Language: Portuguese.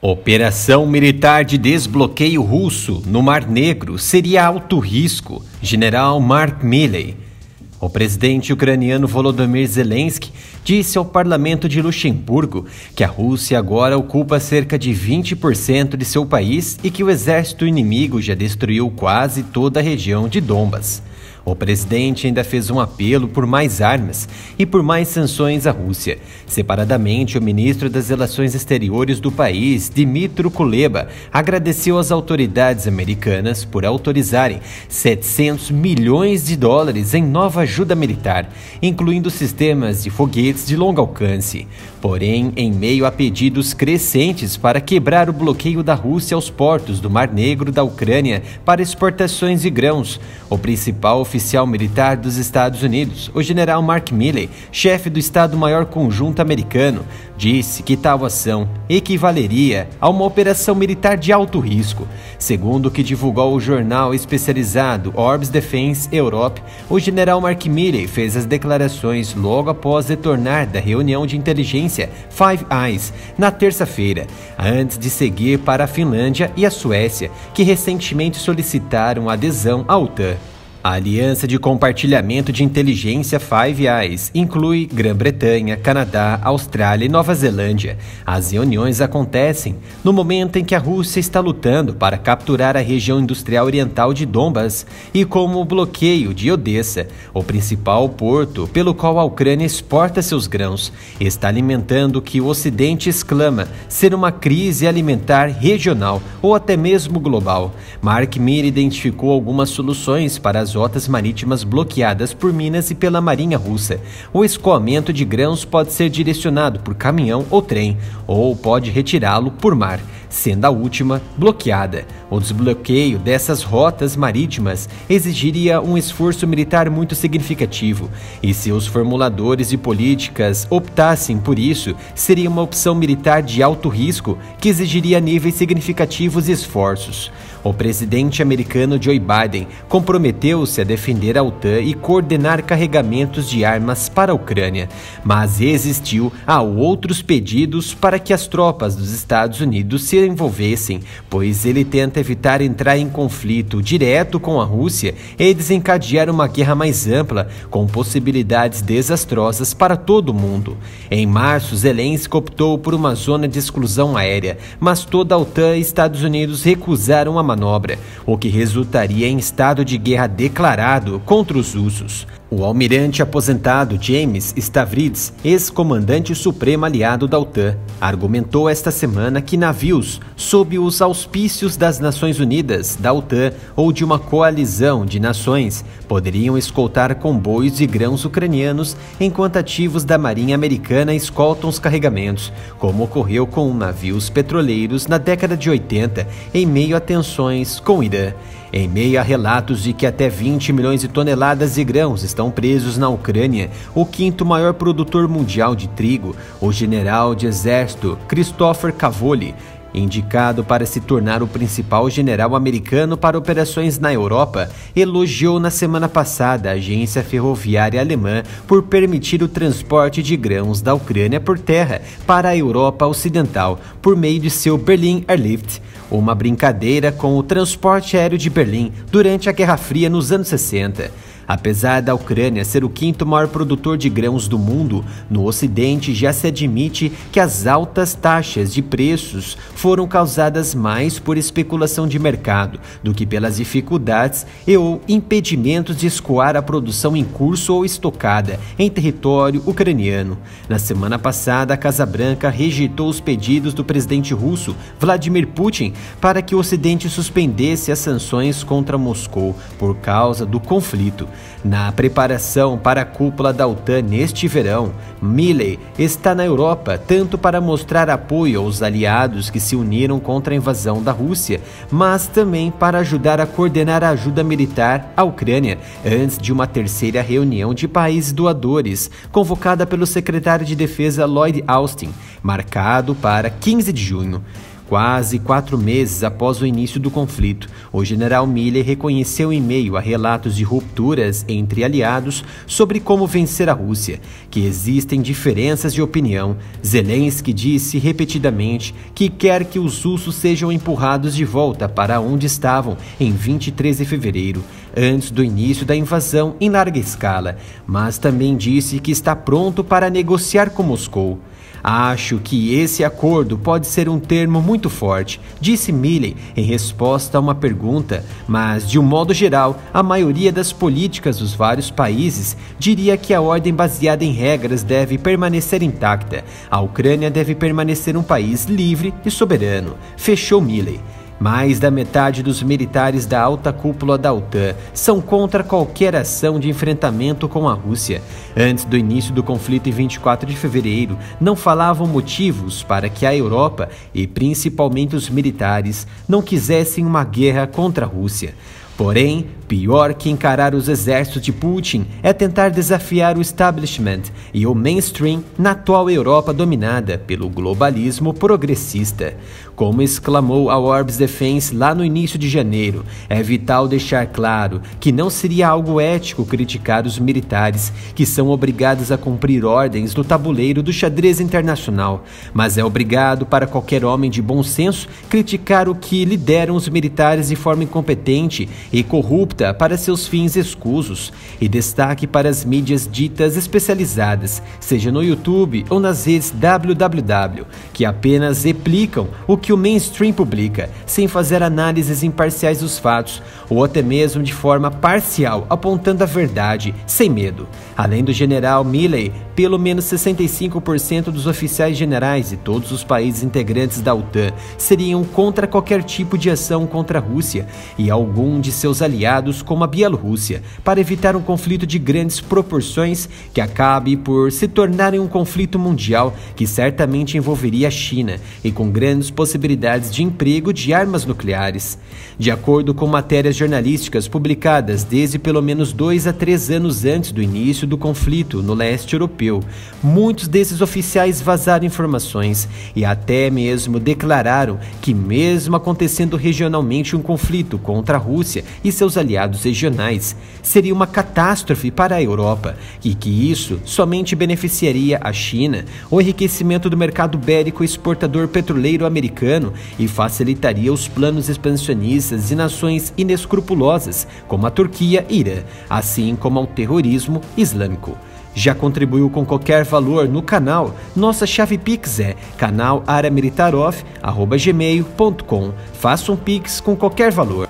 Operação militar de desbloqueio russo no Mar Negro seria alto risco, General Mark Milley. O presidente ucraniano Volodymyr Zelensky disse ao parlamento de Luxemburgo que a Rússia agora ocupa cerca de 20% de seu país e que o exército inimigo já destruiu quase toda a região de Donbas. O presidente ainda fez um apelo por mais armas e por mais sanções à Rússia. Separadamente, o ministro das Relações Exteriores do país, Dmytro Kuleba, agradeceu às autoridades americanas por autorizarem 700 milhões de dólares em nova ajuda militar, incluindo sistemas de foguetes de longo alcance. Porém, em meio a pedidos crescentes para quebrar o bloqueio da Rússia aos portos do Mar Negro da Ucrânia para exportações de grãos, o principal oficial militar dos Estados Unidos, o general Mark Milley, chefe do Estado-Maior Conjunto americano, disse que tal ação equivaleria a uma operação militar de alto risco. Segundo o que divulgou o jornal especializado Orbs Defense Europe, o general Mark Milley fez as declarações logo após retornar da reunião de inteligência Five Eyes na terça-feira, antes de seguir para a Finlândia e a Suécia, que recentemente solicitaram adesão à OTAN. A Aliança de Compartilhamento de Inteligência Five Eyes inclui Grã-Bretanha, Canadá, Austrália e Nova Zelândia. As reuniões acontecem no momento em que a Rússia está lutando para capturar a região industrial oriental de Donbas e como o bloqueio de Odessa, o principal porto pelo qual a Ucrânia exporta seus grãos, está alimentando o que o Ocidente exclama ser uma crise alimentar regional ou até mesmo global. Mark Milley identificou algumas soluções para as rotas marítimas bloqueadas por Minas e pela Marinha Russa. O escoamento de grãos pode ser direcionado por caminhão ou trem, ou pode retirá-lo por mar, sendo a última bloqueada. O desbloqueio dessas rotas marítimas exigiria um esforço militar muito significativo, e se os formuladores de políticas optassem por isso, seria uma opção militar de alto risco que exigiria níveis significativos de esforços. O presidente americano Joe Biden comprometeu-se a defender a OTAN e coordenar carregamentos de armas para a Ucrânia, mas resistiu a outros pedidos para que as tropas dos Estados Unidos se envolvessem, pois ele tenta evitar entrar em conflito direto com a Rússia e desencadear uma guerra mais ampla, com possibilidades desastrosas para todo o mundo. Em março, Zelensky optou por uma zona de exclusão aérea, mas toda a OTAN e Estados Unidos recusaram a manobra, o que resultaria em estado de guerra declarado contra os russos. O almirante aposentado James Stavridis, ex-comandante supremo aliado da OTAN, argumentou esta semana que navios sob os auspícios das Nações Unidas, da OTAN ou de uma coalizão de nações poderiam escoltar comboios de grãos ucranianos enquanto ativos da Marinha Americana escoltam os carregamentos, como ocorreu com navios petroleiros na década de 80, em meio a tensões com o Irã. Em meio a relatos de que até 20 milhões de toneladas de grãos estão presos na Ucrânia, o quinto maior produtor mundial de trigo, o general de exército Christopher Cavoli, indicado para se tornar o principal general americano para operações na Europa, elogiou na semana passada a agência ferroviária alemã por permitir o transporte de grãos da Ucrânia por terra para a Europa Ocidental por meio de seu Berlin Airlift, uma brincadeira com o transporte aéreo de Berlim durante a Guerra Fria nos anos 60. Apesar da Ucrânia ser o quinto maior produtor de grãos do mundo, no Ocidente já se admite que as altas taxas de preços foram causadas mais por especulação de mercado do que pelas dificuldades e ou impedimentos de escoar a produção em curso ou estocada em território ucraniano. Na semana passada, a Casa Branca rejeitou os pedidos do presidente russo Vladimir Putin para que o Ocidente suspendesse as sanções contra Moscou por causa do conflito. Na preparação para a cúpula da OTAN neste verão, Milley está na Europa tanto para mostrar apoio aos aliados que se uniram contra a invasão da Rússia, mas também para ajudar a coordenar a ajuda militar à Ucrânia antes de uma terceira reunião de países doadores, convocada pelo secretário de Defesa Lloyd Austin, marcado para 15 de junho. Quase 4 meses após o início do conflito, o general Milley reconheceu em meio a relatos de rupturas entre aliados sobre como vencer a Rússia, que existem diferenças de opinião. Zelensky disse repetidamente que quer que os russos sejam empurrados de volta para onde estavam em 23 de fevereiro, antes do início da invasão em larga escala, mas também disse que está pronto para negociar com Moscou. Acho que esse acordo pode ser um termo muito forte, disse Milley em resposta a uma pergunta, mas de um modo geral, a maioria das políticas dos vários países diria que a ordem baseada em regras deve permanecer intacta. A Ucrânia deve permanecer um país livre e soberano, fechou Milley. Mais da metade dos militares da alta cúpula da OTAN são contra qualquer ação de enfrentamento com a Rússia. Antes do início do conflito em 24 de fevereiro, não falavam motivos para que a Europa, e principalmente os militares, não quisessem uma guerra contra a Rússia. Porém, pior que encarar os exércitos de Putin é tentar desafiar o establishment e o mainstream na atual Europa dominada pelo globalismo progressista. Como exclamou a Orbs Defense lá no início de janeiro, é vital deixar claro que não seria algo ético criticar os militares que são obrigados a cumprir ordens do tabuleiro do xadrez internacional, mas é obrigado para qualquer homem de bom senso criticar o que lideram os militares de forma incompetente e corrupta para seus fins escusos, e destaque para as mídias ditas especializadas, seja no YouTube ou nas redes www, que apenas replicam o que o mainstream publica, sem fazer análises imparciais dos fatos, ou até mesmo de forma parcial, apontando a verdade, sem medo. Além do general Milley, pelo menos 65% dos oficiais generais de todos os países integrantes da OTAN seriam contra qualquer tipo de ação contra a Rússia e algum de seus aliados, como a Bielorrússia, para evitar um conflito de grandes proporções que acabe por se tornar um conflito mundial que certamente envolveria a China e com grandes possibilidades de emprego de armas nucleares. De acordo com matérias jornalísticas publicadas desde pelo menos 2 a 3 anos antes do início do conflito no leste europeu, muitos desses oficiais vazaram informações e até mesmo declararam que, mesmo acontecendo regionalmente um conflito contra a Rússia e seus aliados regionais, seria uma catástrofe para a Europa e que isso somente beneficiaria a China, o enriquecimento do mercado bélico exportador petroleiro americano e facilitaria os planos expansionistas de nações inescrupulosas como a Turquia e Irã, assim como ao terrorismo islâmico. Já contribuiu com qualquer valor no canal? Nossa chave Pix é canal@militaroff@gmail.com. Faça um Pix com qualquer valor.